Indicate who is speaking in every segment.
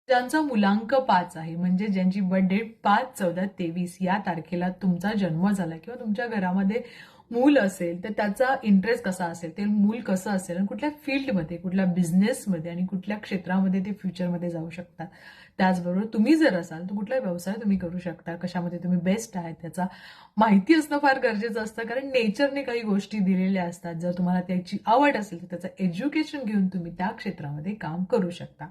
Speaker 1: ज्यांचा मुलांक 5 आहे, म्हणजे ज्यांची बर्थ डेट 5/14/23 या तारखेला तुमचा जन्म झाला किंवा तुमच्या घरामध्ये मूल असेल, तर त्याचा इंटरेस्ट कसा असेल, ते मूल कसं असेल आणि कुठल्या फील्डमध्ये, कुठल्या बिझनेसमध्ये आणि कुठल्या क्षेत्रामध्ये ते फ्युचरमध्ये जाऊ शकतात. त्याचबरोबर तुम्ही जर असाल तर कुठला व्यवसाय तुम्ही करू शकता, कशामध्ये तुम्ही बेस्ट आहात त्याचा माहिती असणं फार गरजेचं असतं. कारण नेचरने काही गोष्टी दिलेल्या असतात. जर तुम्हाला त्याची आवड असेल तर त्याचं एज्युकेशन घेऊन तुम्ही त्या क्षेत्रामध्ये काम करू शकता.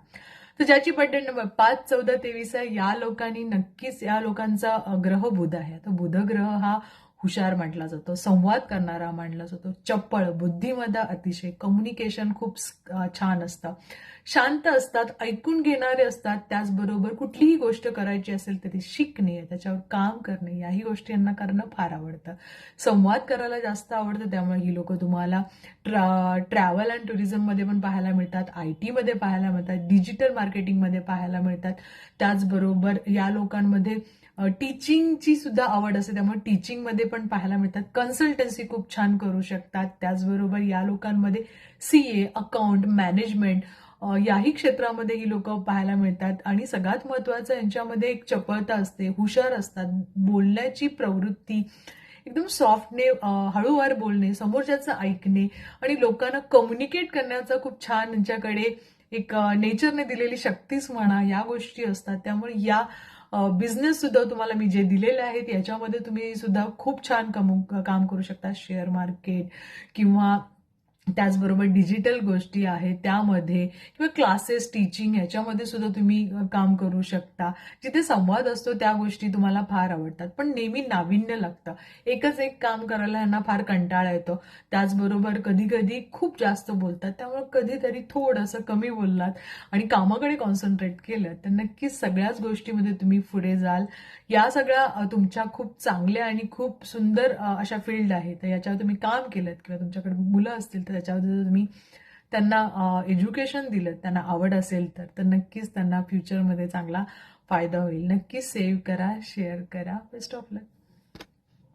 Speaker 1: तर ज्याची बर्थडे नंबर 5/14/23 आहे, या लोकांनी नक्कीच, या लोकांचा ग्रह बुध आहे. तर बुध ग्रह हा हुशार मानला जातो, संवाद करणारा मानला जातो, चपळ, बुद्धिमत्ता अतिशय, कम्युनिकेशन खूप छान असतं, शांत असतात, ऐकून घेणारे असतात. त्याचबरोबर कुठलीही गोष्ट करायची असेल तर ती शिकणे, त्याच्यावर काम करणे, याही गोष्टी यांना करणं फार आवडतं. संवाद करायला जास्त आवडतं, त्यामुळे ही लोक तुम्हाला ट्रॅव्हल अँड टुरिझममध्ये पण पाहायला मिळतात, IT मध्ये पाहायला मिळतात, डिजिटल मार्केटिंगमध्ये पाहायला मिळतात. त्याचबरोबर या लोकांमध्ये टीचिंगची सुद्धा आवड असते, त्यामुळे टीचिंगमध्ये पण पाहायला मिळतात. कन्सल्टन्सी खूप छान करू शकतात. त्याचबरोबर या लोकांमध्ये CA, अकाउंट, मॅनेजमेंट याही क्षेत्रामध्ये ही लोक पाहायला मिळतात. आणि सगळ्यात महत्वाचं, यांच्यामध्ये एक चपळता असते, हुशार असतात, बोलण्याची प्रवृत्ती एकदम सॉफ्टने, हळूवार बोलणे, समोरच्याचं ऐकणे आणि लोकांना कम्युनिकेट करण्याचा खूप छान यांच्याकडे एक नेचरने दिलेली शक्तीच म्हणा, या गोष्टी असतात. त्यामुळे या बिझनेस सुद्धा तुम्हाला मी जे दिलेले आहेत याच्यामध्ये तुम्ही सुद्धा खूप छान काम करू शकता. शेअर मार्केट किंवा त्याचबरोबर डिजिटल गोष्टी आहेत त्यामध्ये, किंवा क्लासेस, टीचिंग ह्याच्यामध्ये सुद्धा तुम्ही काम करू शकता. जिथे संवाद असतो त्या गोष्टी तुम्हाला फार आवडतात. पण नेहमी नाविन्य लागतं, एकच एक काम करायला ह्यांना फार कंटाळा येतो. त्याचबरोबर कधी कधी खूप जास्त बोलतात, त्यामुळे कधीतरी थोडंसं कमी बोललात आणि कामाकडे कॉन्सन्ट्रेट केलं तर नक्कीच सगळ्याच गोष्टीमध्ये तुम्ही पुढे जाल. या सगळ्या तुमच्या खूप चांगल्या आणि खूप सुंदर अशा फील्ड आहेत. तर याच्यावर तुम्ही काम केलं किंवा तुमच्याकडे मुलं असतील तर त्याच्यावर जर तुम्ही त्यांना एज्युकेशन दिलं, त्यांना आवड असेल तर नक्कीच त्यांना फ्युचरमध्ये चांगला फायदा होईल. नक्कीच सेव्ह करा, शेअर करा. Best of luck.